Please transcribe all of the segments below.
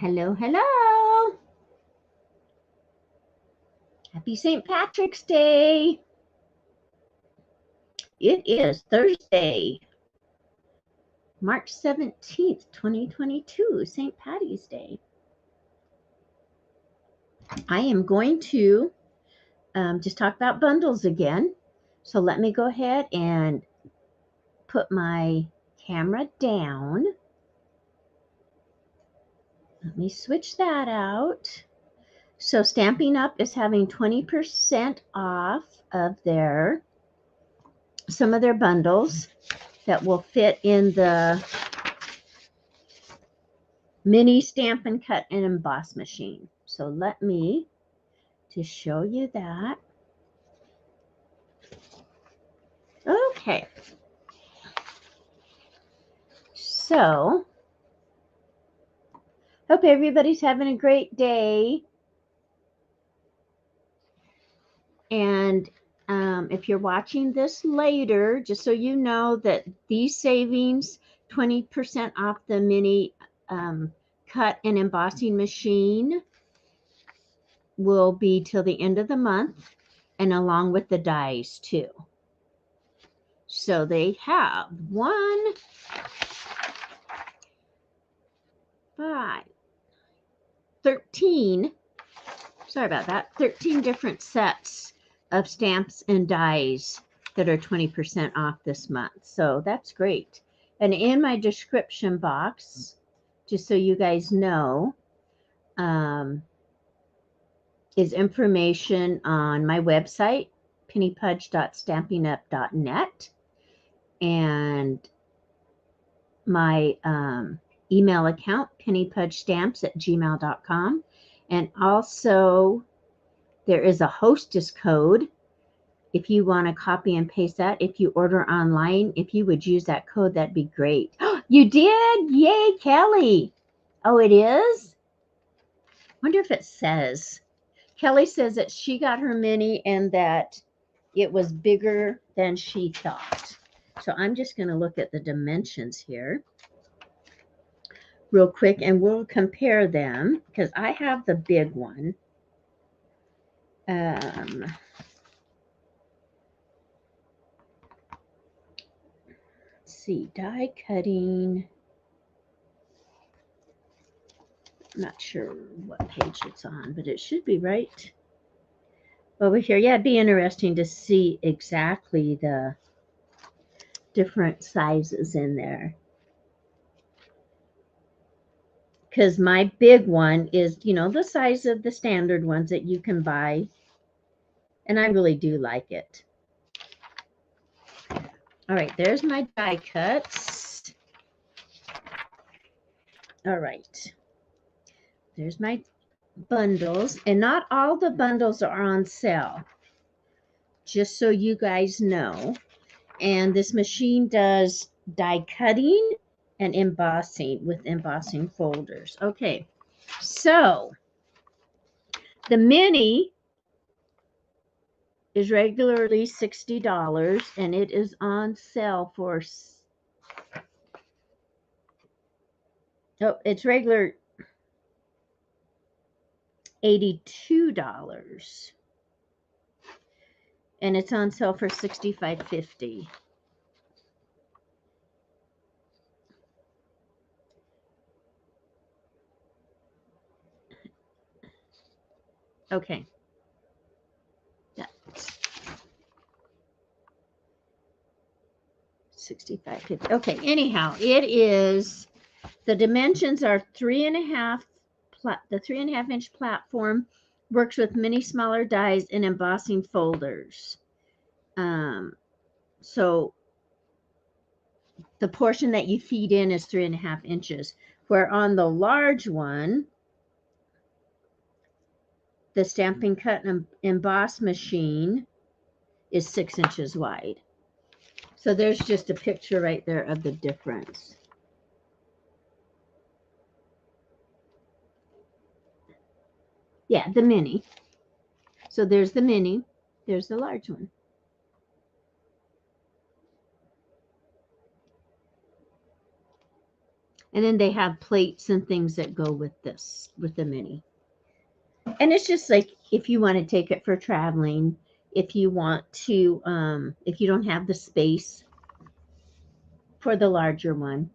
Hello, hello. Happy St. Patrick's Day. It is Thursday, March 17th, 2022, St. Patty's Day. I am going to just talk about bundles again. So let me go ahead and put my camera down. Let me switch that out. So Stampin' Up is having 20% off of some of their bundles that will fit in the mini Stampin' Cut and Emboss machine. So let me just show you that. Okay. So, hope everybody's having a great day. And if you're watching this later, just so you know that these savings, 20% off the mini cut and embossing machine, will be till the end of the month, and along with the dies too. So they have 1, 5, 13, sorry about that, 13 different sets of stamps and dies that are 20% off this month. So that's great. And in my description box, just so you guys know, is information on my website, pennypudgestamps.net, and my email account, pennypudgestamps@gmail.com. And also, there is a Hostess code. If you want to copy and paste that, if you order online, if you would use that code, that'd be great. You did? Yay, Kelly. Oh, it is? Wonder if it says. Kelly says that she got her mini and that it was bigger than she thought. So I'm just going to look at the dimensions here real quick, and we'll compare them because I have the big one. Let's see, die cutting. I'm not sure what page it's on, but it should be right over here. Yeah, it'd be interesting to see exactly the different sizes in there. Because my big one is, you know, the size of the standard ones that you can buy. And I really do like it. All right, there's my die cuts. All right. There's my bundles. And not all the bundles are on sale. Just so you guys know. And this machine does die cutting and embossing with embossing folders. Okay, so the mini is regularly $60 and it is on sale for, oh, it's regular $82 and it's on sale for $65.50. Okay. That's $65.50. Okay, anyhow, it is, the dimensions are 3.5. The 3.5 inch platform works with many smaller dies and embossing folders. So the portion that you feed in is 3.5 inches, where on the large one, the Stampin' Cut and Emboss machine is 6 inches wide. So there's just a picture right there of the difference. Yeah, the mini. So there's the mini. There's the large one. And then they have plates and things that go with this, with the mini. And it's just like if you want to take it for traveling, if you want to, if you don't have the space for the larger one.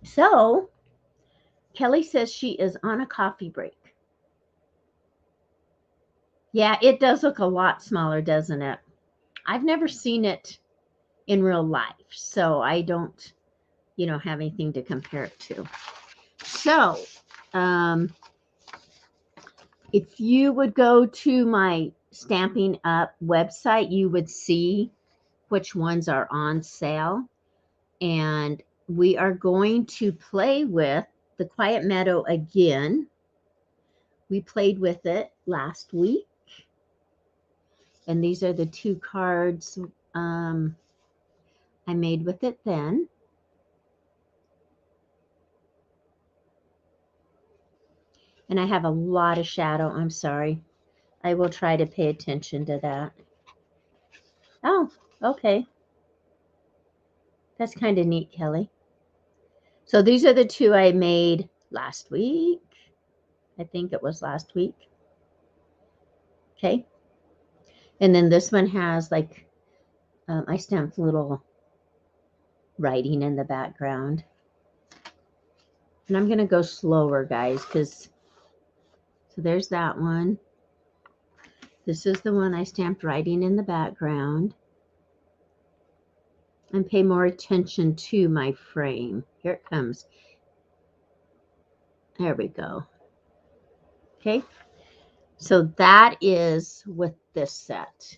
So Kelly says she is on a coffee break. Yeah, it does look a lot smaller, doesn't it? I've never seen it in real life, so I don't, have anything to compare it to. So, if you would go to my Stampin' Up website, you would see which ones are on sale. And we are going to play with the Quiet Meadow again. We played with it last week. And these are the 2 cards I made with it then. And I have a lot of shadow. I'm sorry. I will try to pay attention to that. Oh, okay. That's kind of neat, Kelly. So these are the 2 I made last week. I think it was last week. Okay. And then this one has like, I stamped little writing in the background. And I'm going to go slower, guys, because, so there's that one. This is the one I stamped writing in the background. And pay more attention to my frame. Here it comes. There we go. Okay. So that is with this set.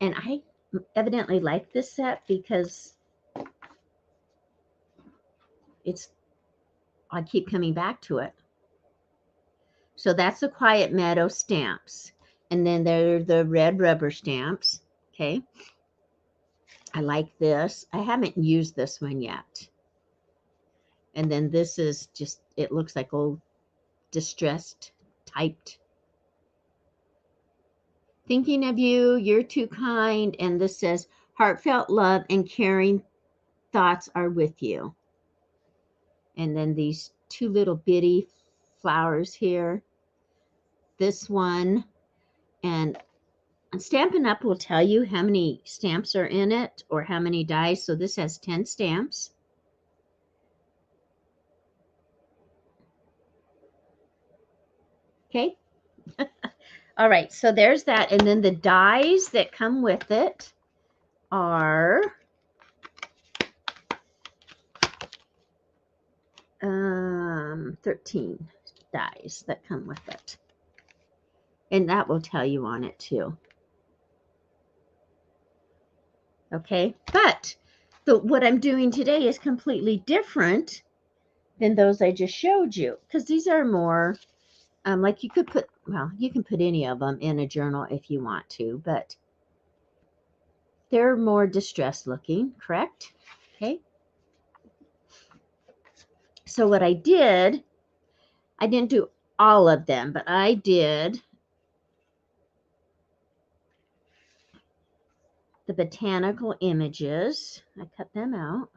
And I evidently like this set because I keep coming back to it. So that's the Quiet Meadow stamps. And then there are the red rubber stamps. Okay. I like this. I haven't used this one yet. And then this is just, it looks like old distressed typed. Thinking of you, you're too kind. And this says, heartfelt love and caring thoughts are with you. And then these 2 little bitty flowers here. This one, and Stampin' Up will tell you how many stamps are in it or how many dies. So this has 10 stamps. Okay. All right. So there's that. And then the dies that come with it are 13 dies that come with it. And that will tell you on it too. Okay. But what I'm doing today is completely different than those I just showed you, because these are more like you could put, well, you can put any of them in a journal if you want to, but they're more distressed looking, correct? Okay. So what I didn't do all of them, but I did the botanical images. I cut them out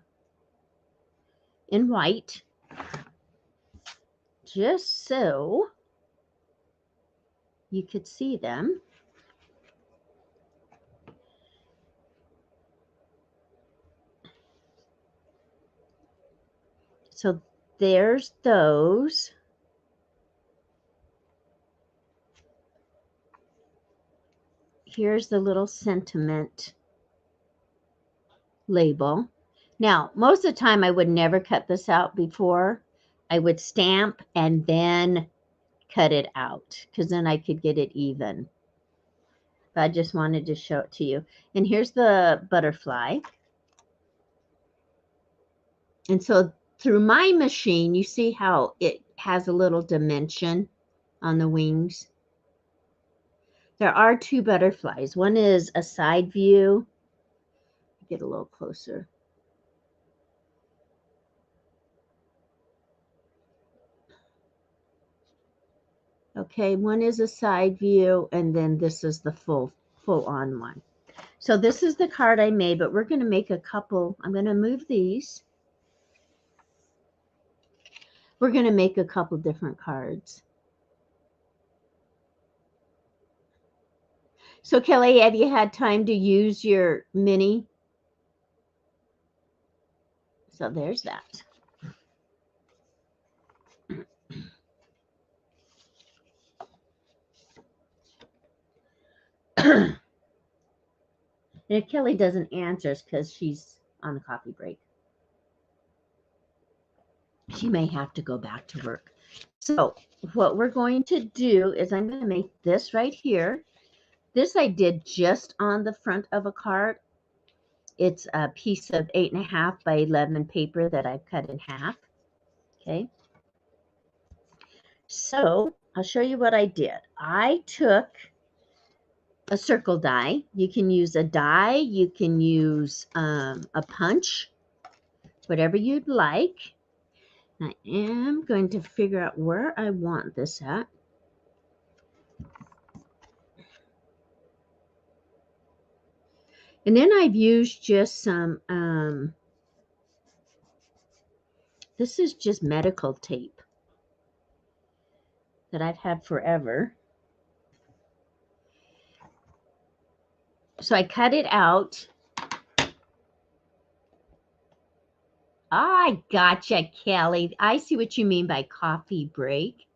in white, just so you could see them. So there's those. Here's the little sentiment label. Now, most of the time I would never cut this out before. I would stamp and then cut it out because then I could get it even. But I just wanted to show it to you. And here's the butterfly. And so through my machine, you see how it has a little dimension on the wings. There are 2 butterflies. One is a side view. Get a little closer. Okay, one is a side view, and then this is the full on one. So this is the card I made, but we're going to make a couple. I'm going to move these. We're going to make a couple different cards. So Kelly, have you had time to use your mini? So there's that. And if Kelly doesn't answer, it's because she's on the coffee break. She may have to go back to work. So what we're going to do is I'm going to make this right here. This I did just on the front of a card. It's a piece of 8.5 by 11 paper that I've cut in half. Okay. So I'll show you what I did. I took a circle die. You can use a die. You can use a punch, whatever you'd like. I am going to figure out where I want this at. And then I've used just some, this is just medical tape that I've had forever. So I cut it out. I gotcha, Kelly. I see what you mean by coffee break.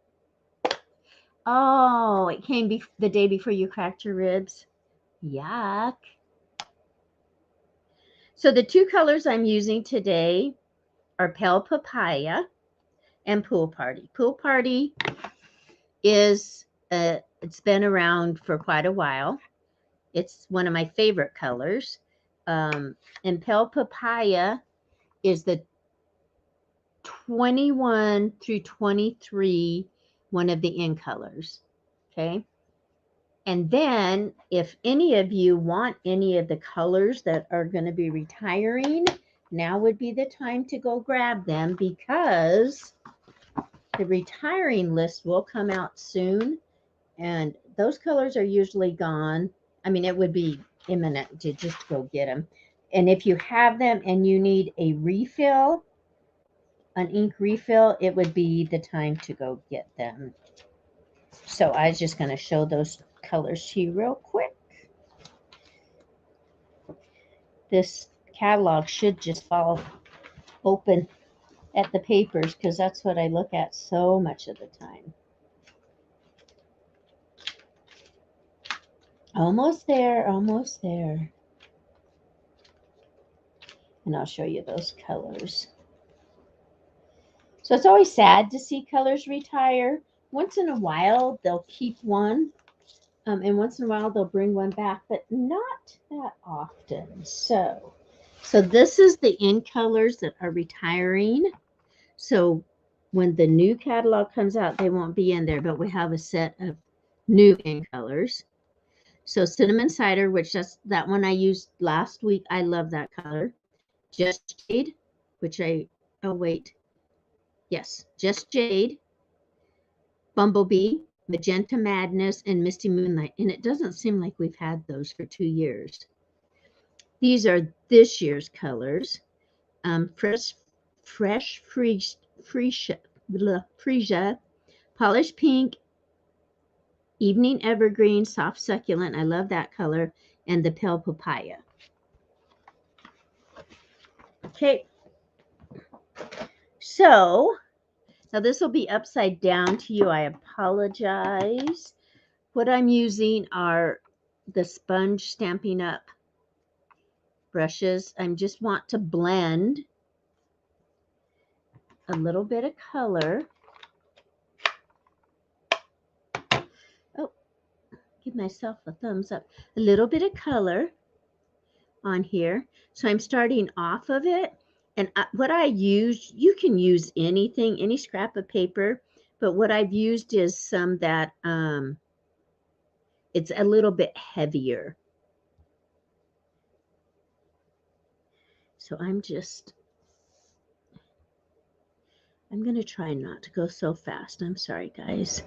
Oh, it came the day before you cracked your ribs. Yuck. So the two colors I'm using today are Pale Papaya and Pool Party. Pool Party is, it's been around for quite a while. It's one of my favorite colors. And Pale Papaya is the 21 through 23, one of the in colors. Okay. And then if any of you want any of the colors that are going to be retiring, now would be the time to go grab them, because the retiring list will come out soon. And those colors are usually gone. I mean, it would be imminent to just go get them. And if you have them and you need a refill, an ink refill, it would be the time to go get them. So I was just going to show those colors to you real quick. This catalog should just fall open at the papers, because that's what I look at so much of the time. Almost there, almost there. And I'll show you those colors. So it's always sad to see colors retire. Once in a while, they'll keep one. And once in a while, they'll bring one back, but not that often. So this is the in colors that are retiring. So when the new catalog comes out, they won't be in there, but we have a set of new in colors. So Cinnamon Cider, which that one I used last week. I love that color. Just Jade, which Just Jade, Bumblebee, Magenta Madness, and Misty Moonlight. And it doesn't seem like we've had those for 2 years. These are this year's colors. Fresh Freesia, Polished Pink, Evening Evergreen, Soft Succulent. I love that color. And the Pale Papaya. Okay. So now this will be upside down to you. I apologize. What I'm using are the sponge Stampin' Up brushes. I just want to blend a little bit of color. Oh, give myself a thumbs up. A little bit of color on here. So I'm starting off of it. And what I use, you can use anything, any scrap of paper. But what I've used is some that it's a little bit heavier. So I'm going to try not to go so fast. I'm sorry, guys.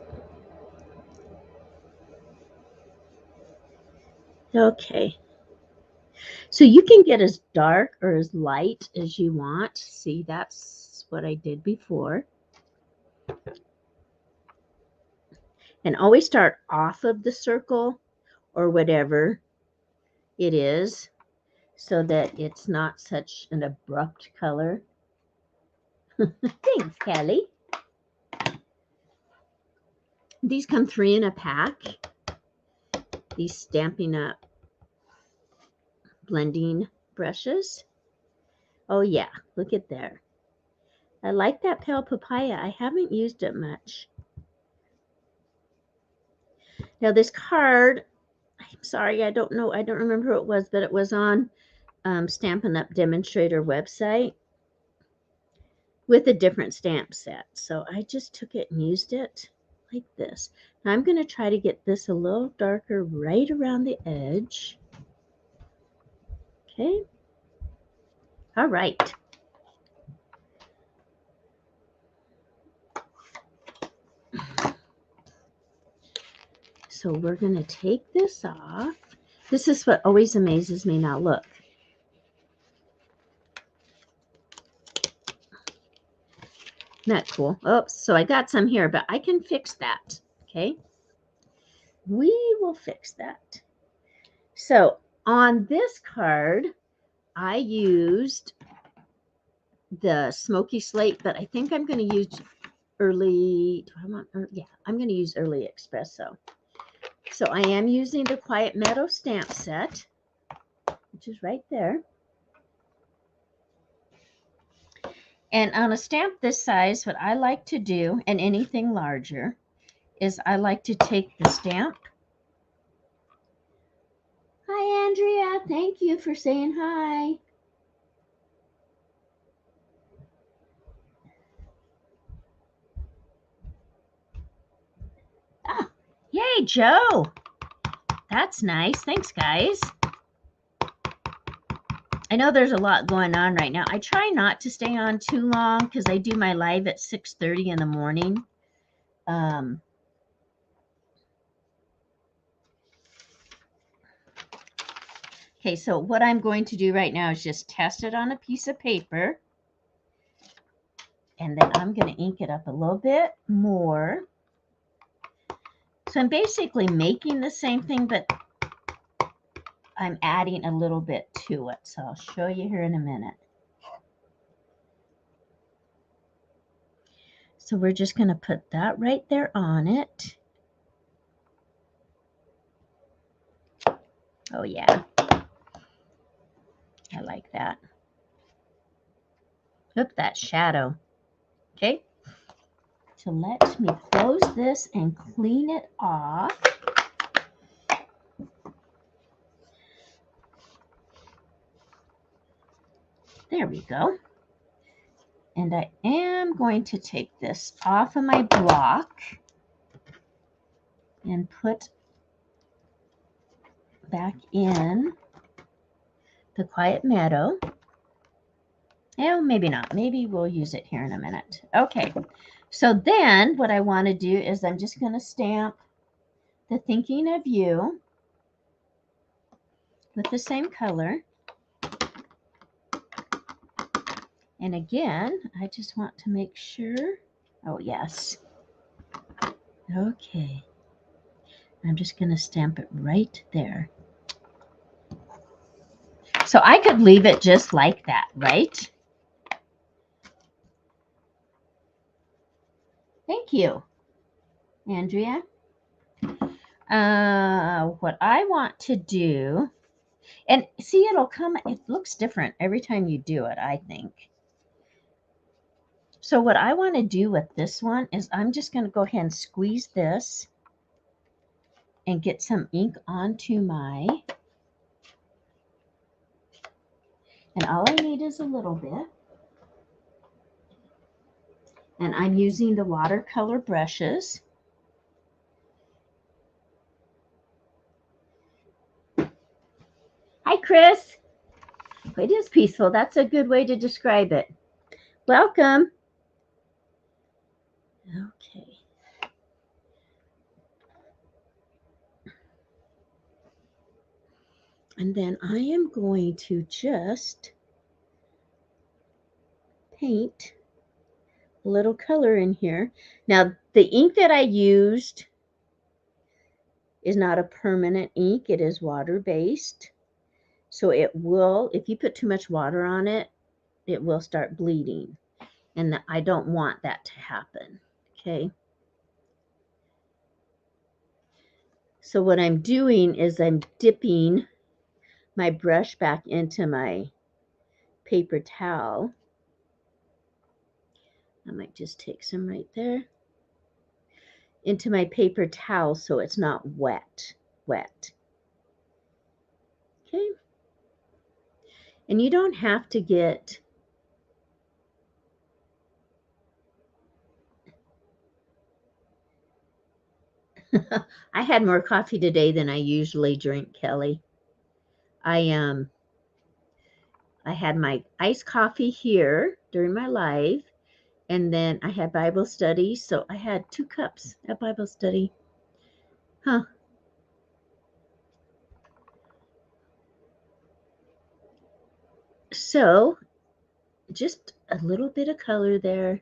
Okay. So you can get as dark or as light as you want. See, that's what I did before. And always start off of the circle or whatever it is so that it's not such an abrupt color. Thanks, Kelly. These come 3 in a pack. These Stampin' Up blending brushes. Oh yeah, look at there. I like that pale papaya. I haven't used it much. Now this card, I'm sorry, I don't know. I don't remember who it was, but it was on Stampin' Up demonstrator website with a different stamp set. So I just took it and used it like this. Now I'm going to try to get this a little darker right around the edge. Okay. All right. So we're going to take this off. This is what always amazes me. Now look. Isn't that cool? Oops, so I got some here, but I can fix that. Okay. We will fix that. So on this card, I used the smoky slate, but I think I'm going to use early. Do I want? Yeah, I'm going to use early espresso. So I am using the Quiet Meadow stamp set, which is right there. And on a stamp this size, what I like to do, and anything larger, is I like to take the stamp. Hi, Andrea. Thank you for saying hi. Ah, yay, Joe. That's nice. Thanks, guys. I know there's a lot going on right now. I try not to stay on too long because I do my live at 6:30 in the morning. Okay, so what I'm going to do right now is just test it on a piece of paper. And then I'm going to ink it up a little bit more. So I'm basically making the same thing, but I'm adding a little bit to it. So I'll show you here in a minute. So we're just going to put that right there on it. Oh yeah, I like that. Look, that shadow. Okay, so let me close this and clean it off. There we go. And I am going to take this off of my block and put back in the Quiet Meadow. Oh, maybe not. Maybe we'll use it here in a minute. Okay, so then what I want to do is I'm just going to stamp the Thinking of You with the same color. And again, I just want to make sure. Oh, yes. Okay. I'm just going to stamp it right there. So I could leave it just like that, right? Thank you, Andrea. What I want to do, and see, it'll come, it looks different every time you do it, I think. So what I want to do with this one is I'm just going to go ahead and squeeze this and get some ink onto my, and all I need is a little bit. And I'm using the watercolor brushes. Hi, Chris. It is peaceful. That's a good way to describe it. Welcome. Okay. And then I am going to just paint a little color in here. Now, the ink that I used is not a permanent ink. It is water-based. So it will, if you put too much water on it, it will start bleeding. And I don't want that to happen. Okay. So what I'm doing is I'm dipping my brush back into my paper towel. I might just take some right there. Into my paper towel so it's not wet. Okay. And you don't have to get I had more coffee today than I usually drink, Kelly. I had my iced coffee here during my live, and then I had Bible study, so I had 2 cups at Bible study. Huh. So, just a little bit of color there.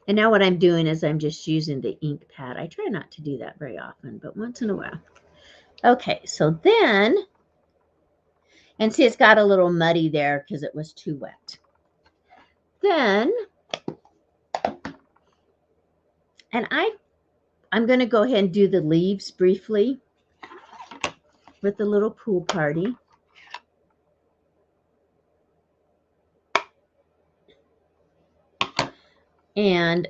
And now what I'm doing is I'm just using the ink pad. I try not to do that very often, but once in a while. Okay, so then, and see it's got a little muddy there because it was too wet. Then, and I'm going to go ahead and do the leaves briefly with the little pool party. And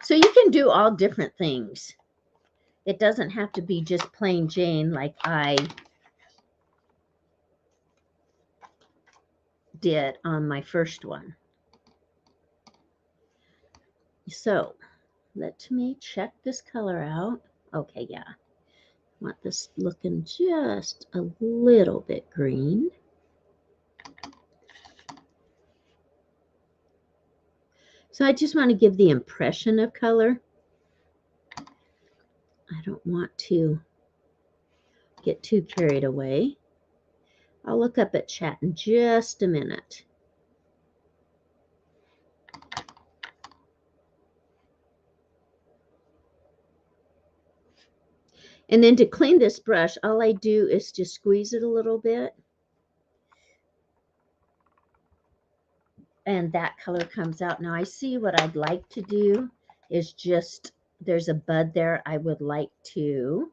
so you can do all different things. It doesn't have to be just plain Jane like I did on my first one. So let me check this color out. Okay, yeah. I want this looking just a little bit green. So I just want to give the impression of color. I don't want to get too carried away. I'll look up at chat in just a minute. And then to clean this brush, all I do is just squeeze it a little bit. And that color comes out. Now I see what I'd like to do is just, there's a bud there I would like to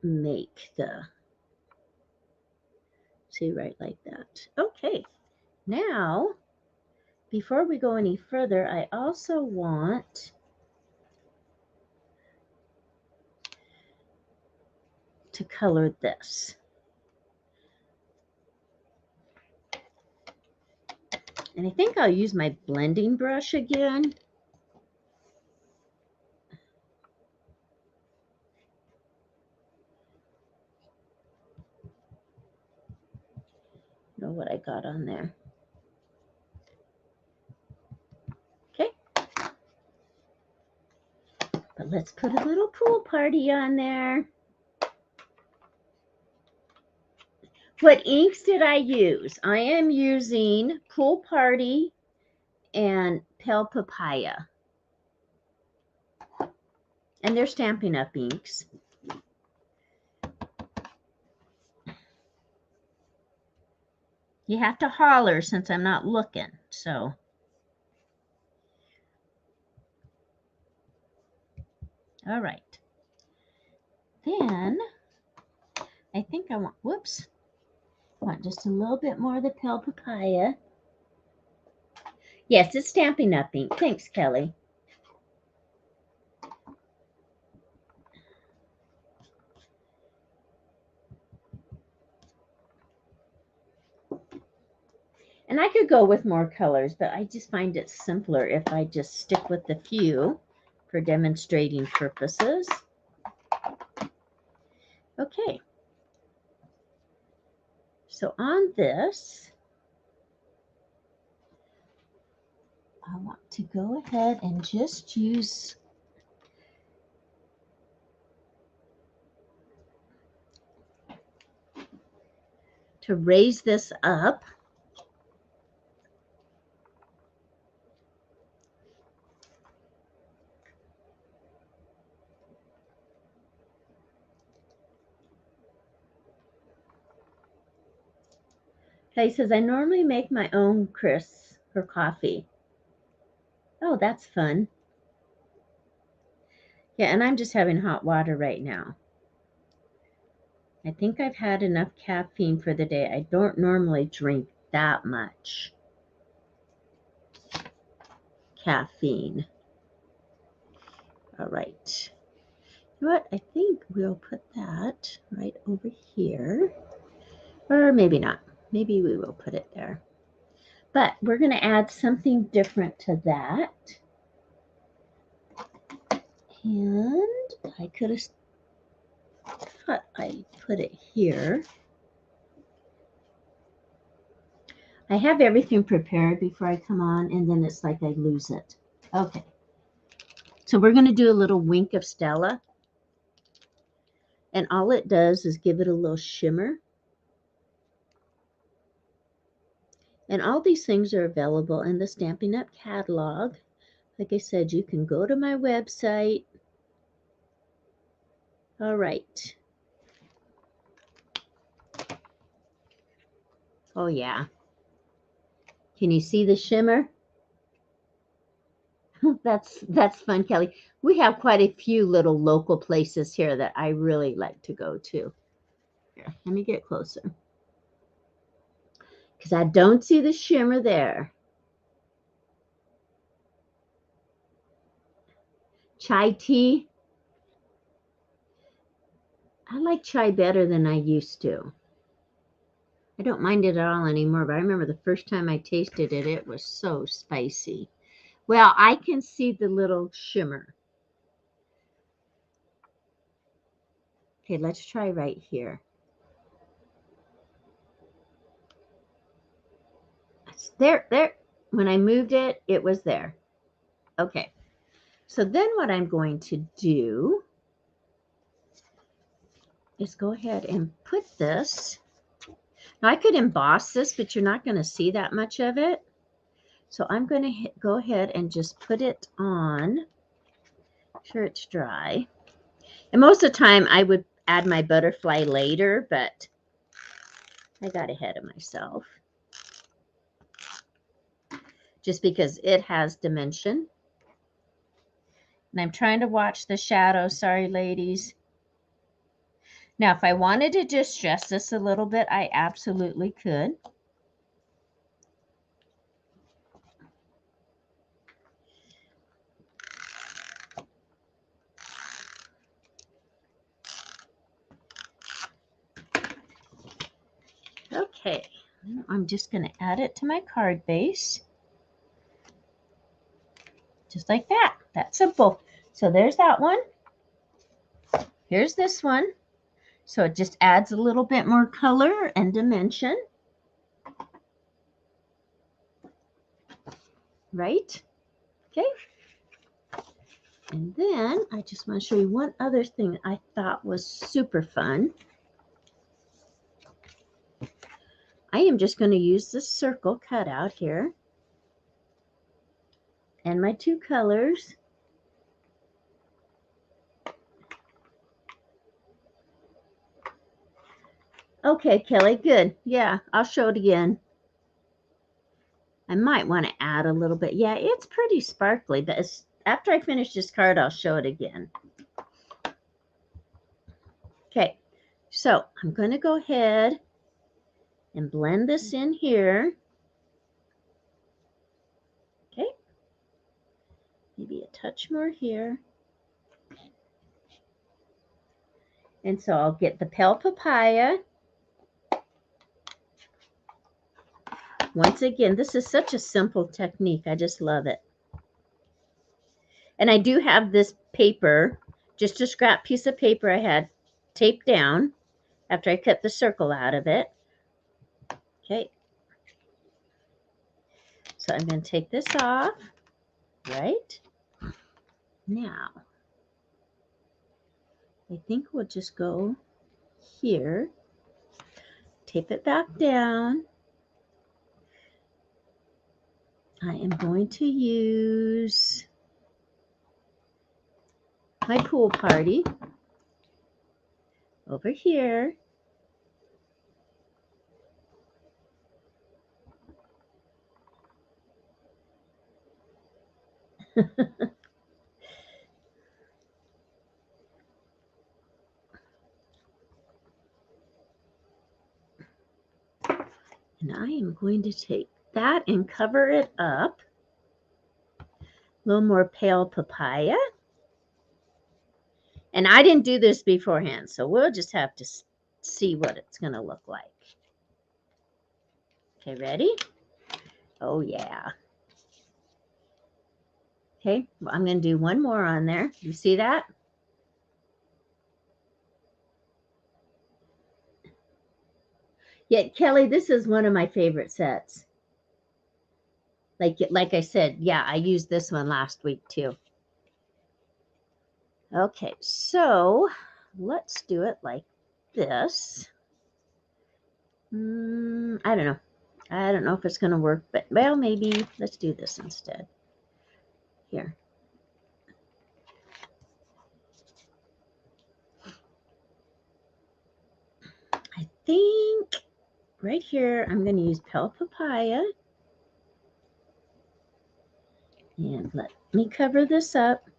make the, see, right like that. Okay, now before we go any further, I also want to color this. And I think I'll use my blending brush again. Know what I got on there. Okay. But let's put a little pool party on there. What inks did I use? I am using Pool Party and Pale Papaya. And they're Stampin' Up inks. You have to holler since I'm not looking, so. All right. Then, I think I want, whoops, I want just a little bit more of the Pale Papaya. Yes, it's Stampin' Up ink. Thanks, Kelly. And I could go with more colors, but I just find it simpler if I just stick with the few for demonstrating purposes. Okay. So on this, I want to go ahead and just use to raise this up. Okay, he says, I normally make my own, Chris, for coffee. Oh, that's fun. Yeah, and I'm just having hot water right now. I think I've had enough caffeine for the day. I don't normally drink that much caffeine. All right. You know what? I think we'll put that right over here. Or maybe not. Maybe we will put it there. But we're going to add something different to that. And I could have thought I put it here. I have everything prepared before I come on, and then it's like I lose it. Okay. So we're going to do a little wink of Stella. And all it does is give it a little shimmer. And all these things are available in the Stampin' Up! Catalog. Like I said, you can go to my website. All right. Oh, yeah. Can you see the shimmer? That's fun, Kelly. We have quite a few little local places here that I really like to go to. Here, let me get closer. Because I don't see the shimmer there. Chai tea. I like chai better than I used to. I don't mind it at all anymore, but I remember the first time I tasted it, it was so spicy. Well, I can see the little shimmer. Okay, let's try right here. There. When I moved it, it was there. Okay. So then what I'm going to do is go ahead and put this. Now I could emboss this, but you're not going to see that much of it. So I'm going to go ahead and just put it on. Make sure it's dry. And most of the time I would add my butterfly later, but I got ahead of myself. Just because it has dimension. And I'm trying to watch the shadow. Sorry, ladies. Now, if I wanted to distress this a little bit, I absolutely could. Okay, I'm just going to add it to my card base. Just like that. That's simple. So there's that one. Here's this one. So it just adds a little bit more color and dimension. Right? Okay. And then I just want to show you one other thing I thought was super fun. I am just going to use this circle cut out here and my two colors. Okay, Kelly, good. Yeah, I'll show it again. I might want to add a little bit. Yeah, it's pretty sparkly, but after I finish this card, I'll show it again. Okay, so I'm going to go ahead and blend this in here. Okay, maybe a touch more here. And so I'll get the pale papaya. Once again, this is such a simple technique. I just love it. And I do have this paper, just a scrap piece of paper I had taped down after I cut the circle out of it. Okay. So I'm going to take this off. right? Now, I think we'll just go here, tape it back down. I am going to use my pool party over here. And I am going to take that and cover it up. A little more pale papaya. And I didn't do this beforehand, so we'll just have to see what it's going to look like. Okay, ready? Oh, yeah. Okay, well, I'm going to do one more on there. You see that? Yeah, Kelly, this is one of my favorite sets. Like I said, yeah, I used this one last week too. Okay, so let's do it like this. I don't know. I don't know if it's going to work, but well, maybe let's do this instead. Here. I think right here I'm going to use pale papaya. And let me cover this up.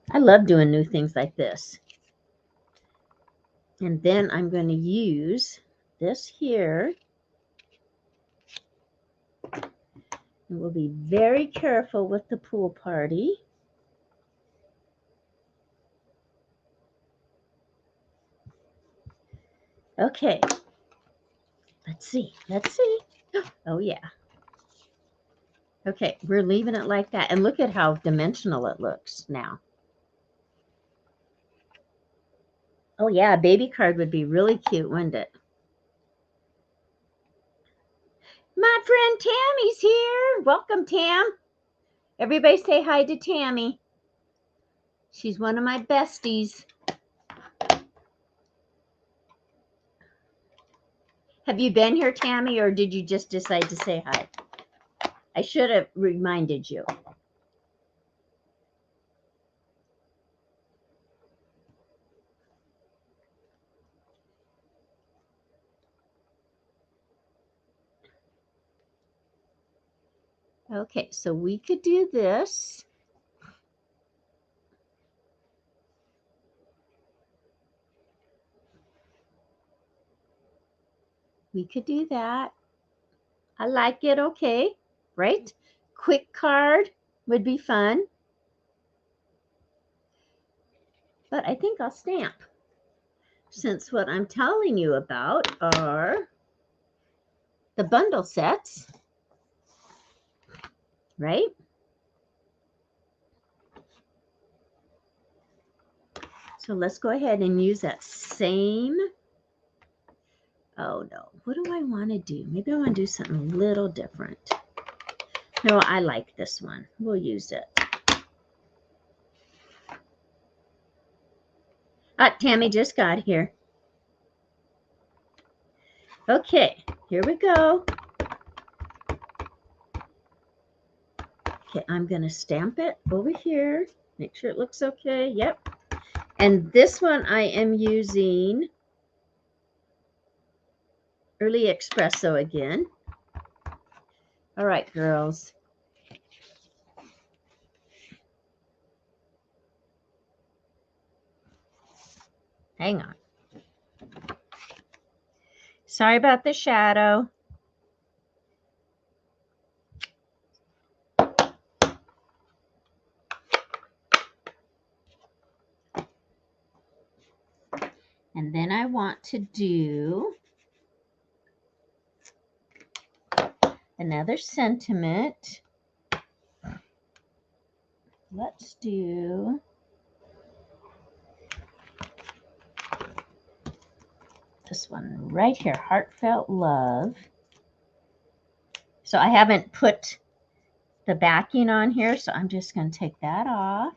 I love doing new things like this. And then I'm going to use this here. And we'll be very careful with the pool party. Okay. Let's see. Let's see. Oh, yeah. Okay, we're leaving it like that. And look at how dimensional it looks now. Oh, yeah, a baby card would be really cute, wouldn't it? My friend Tammy's here. Welcome, Tam. Everybody say hi to Tammy. She's one of my besties. Have you been here, Tammy, or did you just decide to say hi? I should have reminded you. Okay, so we could do this. We could do that. I like it, okay, right? Quick card would be fun. But I think I'll stamp, since what I'm telling you about are the bundle sets, right? So let's go ahead and use that same. Oh no, what do I want to do? Maybe I want to do something a little different. No, I like this one. We'll use it. Tammy just got here. Okay, here we go. Okay, I'm going to stamp it over here. Make sure it looks okay. Yep. And this one I am using Early Espresso again. All right, girls. Hang on. Sorry about the shadow. And then I want to do another sentiment. Let's do this one right here, Heartfelt Love. So I haven't put the backing on here, so I'm just going to take that off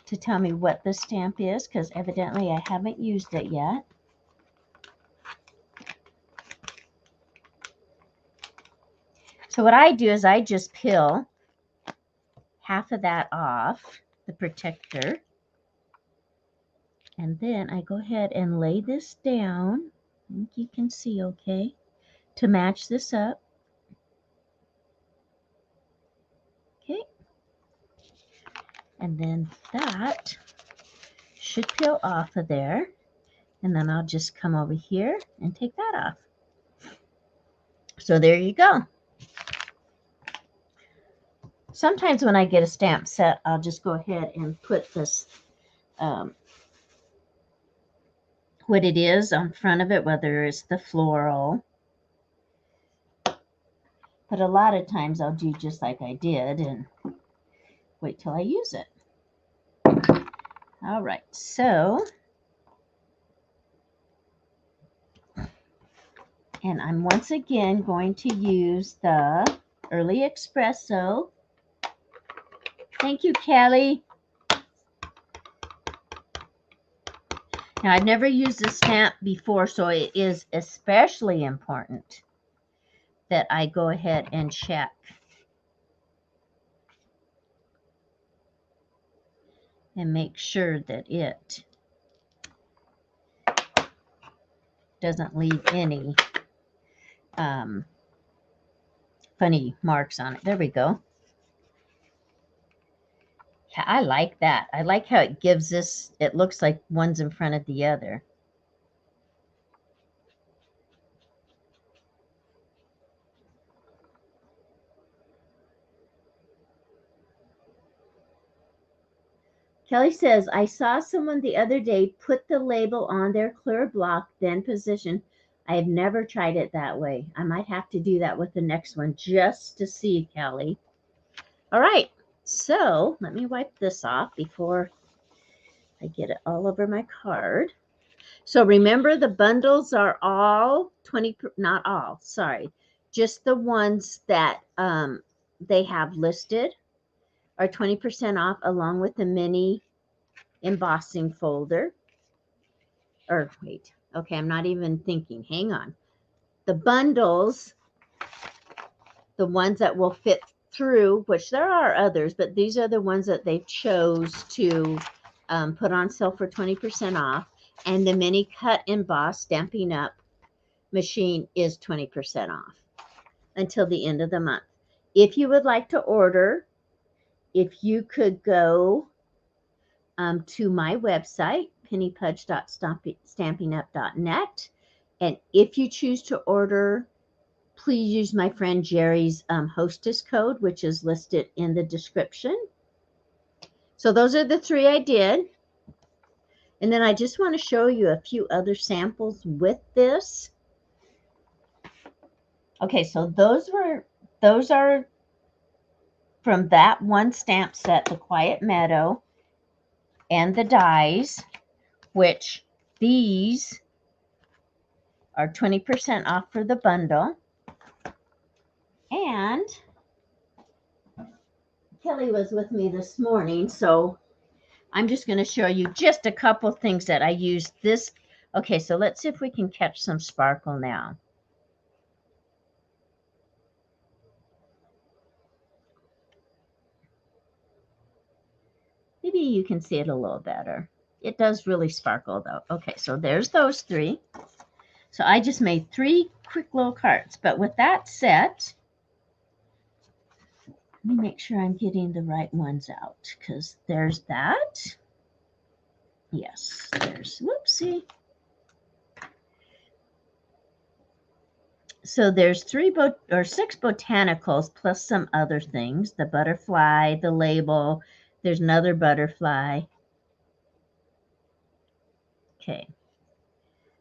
to tell me what the stamp is, because evidently I haven't used it yet. So what I do is I just peel half of that off, the protector, and then I go ahead and lay this down. I think you can see okay, to match this up. Okay. And then that should peel off of there. And then I'll just come over here and take that off. So there you go. Sometimes when I get a stamp set, I'll just go ahead and put this, what it is on front of it, whether it's the floral. But a lot of times I'll do just like I did and wait till I use it. All right, so, and I'm once again going to use the Early Espresso. Thank you, Kelly. Now, I've never used this stamp before, so it is especially important that I go ahead and check and make sure that it doesn't leave any funny marks on it. There we go. Yeah, I like that. I like how it gives this, it looks like one's in front of the other. Kelly says, I saw someone the other day put the label on their clear block, then position. I have never tried it that way. I might have to do that with the next one just to see, Kelly. All right, so let me wipe this off before I get it all over my card. So remember, the bundles are all 20, not all, sorry, just the ones that they have listed are 20% off, along with the mini embossing folder. Or wait, okay, I'm not even thinking. Hang on. The bundles, the ones that will fit through, which there are others, but these are the ones that they chose to put on sale for 20% off. And the mini cut emboss Stampin' Up machine is 20% off until the end of the month. If you would like to order, if you could go to my website, pennypudgestamps.net, and if you choose to order, please use my friend Jeri's Hostess code, which is listed in the description. So those are the three I did. And then I just want to show you a few other samples with this. Okay, so those are from that one stamp set, the Quiet Meadow and the dies, which these are 20% off for the bundle. And Kelly was with me this morning, so I'm just going to show you just a couple things that I used this. Okay, so let's see if we can catch some sparkle now. Maybe you can see it a little better. It does really sparkle though. Okay, so there's those three. So I just made 3 quick little cards. But with that set, let me make sure I'm getting the right ones out, because there's that. Yes, there's, whoopsie. So there's 6 botanicals plus some other things. The butterfly, the label, there's another butterfly. Okay.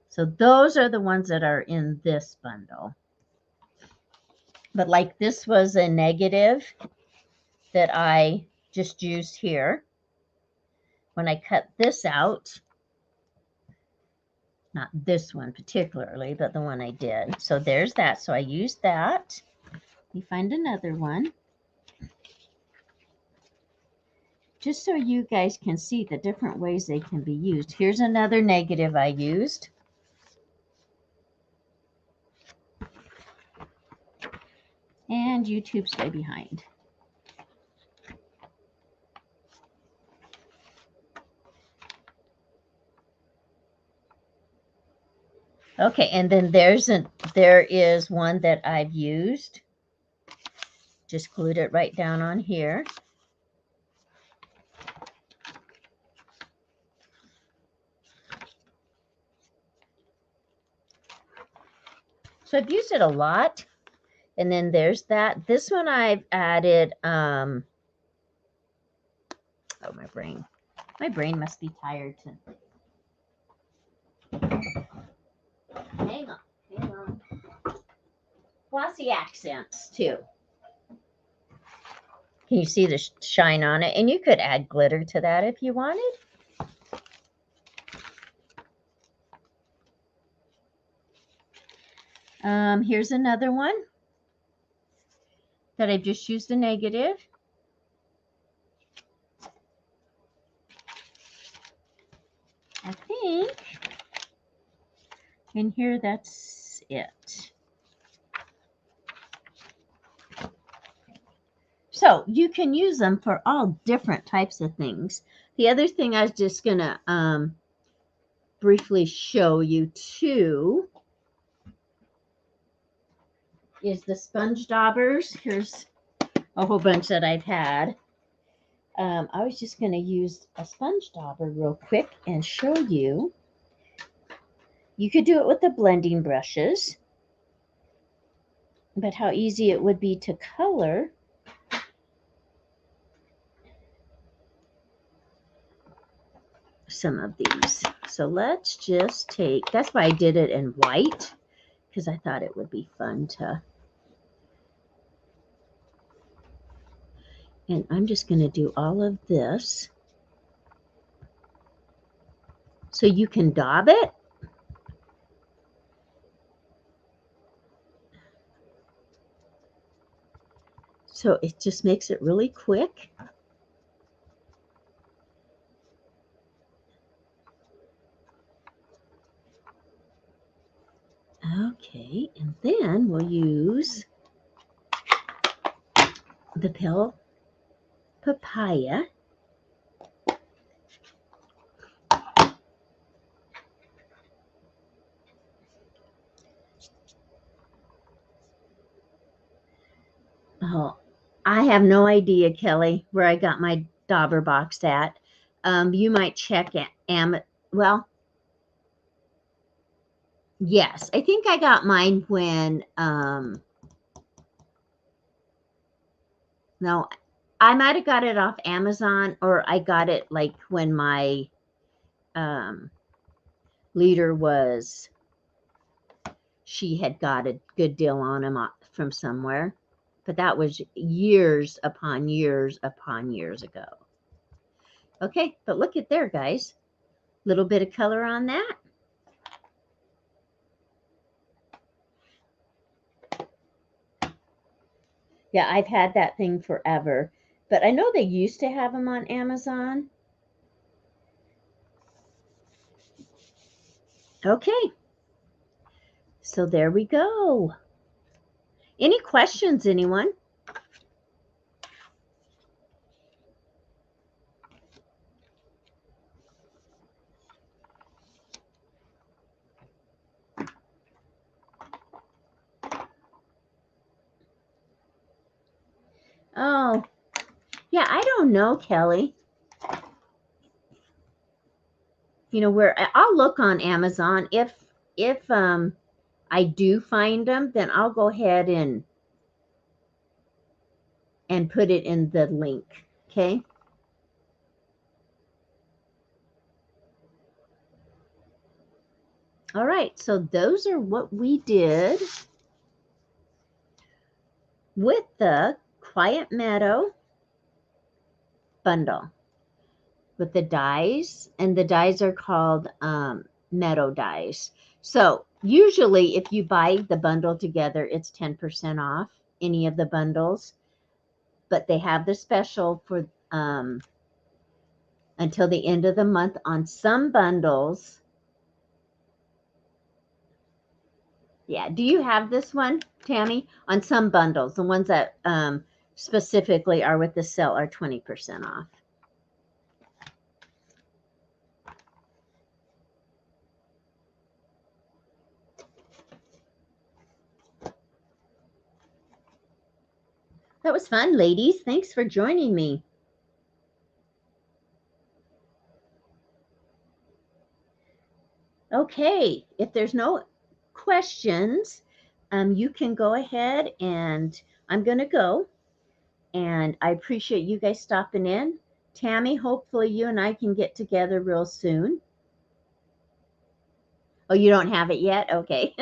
So those are the ones that are in this bundle. But like this was a negative that I just used here. When I cut this out, Not this one particularly, but the one I did. So there's that. So I used that. Let me find another one. Just so you guys can see the different ways they can be used. Here's another negative I used. And YouTube's way behind. Okay, and then there is one that I've used. Just glued it right down on here. So I've used it a lot. And then there's that. This one I've added, oh, my brain. My brain must be tired. Hang on. Glossy accents, too. Can you see the shine on it? And you could add glitter to that if you wanted. Here's another one that I've just used a negative. I think in here that's it. So you can use them for all different types of things. The other thing I was just going to briefly show you too is the sponge daubers. Here's a whole bunch that I've had. I was just going to use a sponge dauber real quick and show you. You could do it with the blending brushes, but how easy it would be to color. Some of these. So let's just take, that's why I did it in white, because I thought it would be fun to. And I'm just going to do all of this. So you can daub it. So it just makes it really quick. Okay, and then we'll use the Pill Papaya. Oh, I have no idea, Kelly, where I got my dauber box at. You might check at well, yes, I think I got mine when no, I might have got it off Amazon, or I got it like when my leader was, she had got a good deal on them from somewhere. But that was years upon years upon years ago. Okay, but look at there, guys. Little bit of color on that. Yeah, I've had that thing forever. But I know they used to have them on Amazon. Okay. So there we go. Any questions, anyone? Oh, yeah, I don't know, Kelly. You know, where I'll look on Amazon. If I do find them, then I'll go ahead and put it in the link. Okay. All right. So those are what we did with the Quiet Meadow bundle with the dies, and the dies are called meadow dies. So usually if you buy the bundle together, it's 10% off any of the bundles, but they have the special for until the end of the month on some bundles. Yeah, do you have this one, Tammy? On some bundles, the ones that specifically are with the sale are 20% off. That was fun, ladies. Thanks for joining me. Okay, if there's no questions, you can go ahead and I'm going to go. And I appreciate you guys stopping in. Tammy, hopefully you and I can get together real soon. Oh, you don't have it yet? Okay.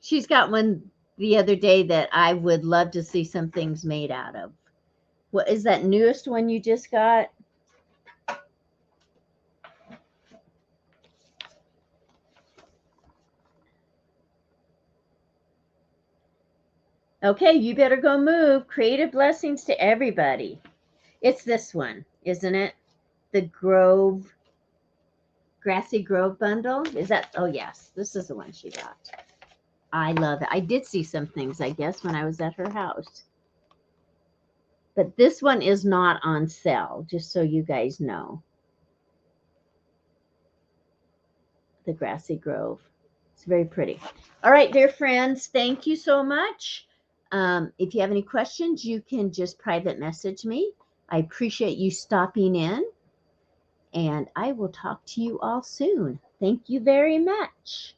She's got one the other day that I would love to see some things made out of. What is that newest one you just got? Okay, you better go move. Creative blessings to everybody. It's this one, isn't it? The Grove, Grassy Grove bundle. Is that? Oh, yes. This is the one she got. I love it. I did see some things, I guess, when I was at her house. But this one is not on sale, just so you guys know. The Grassy Grove. It's very pretty. All right, dear friends, thank you so much. If you have any questions, you can just private message me. I appreciate you stopping in, and I will talk to you all soon. Thank you very much.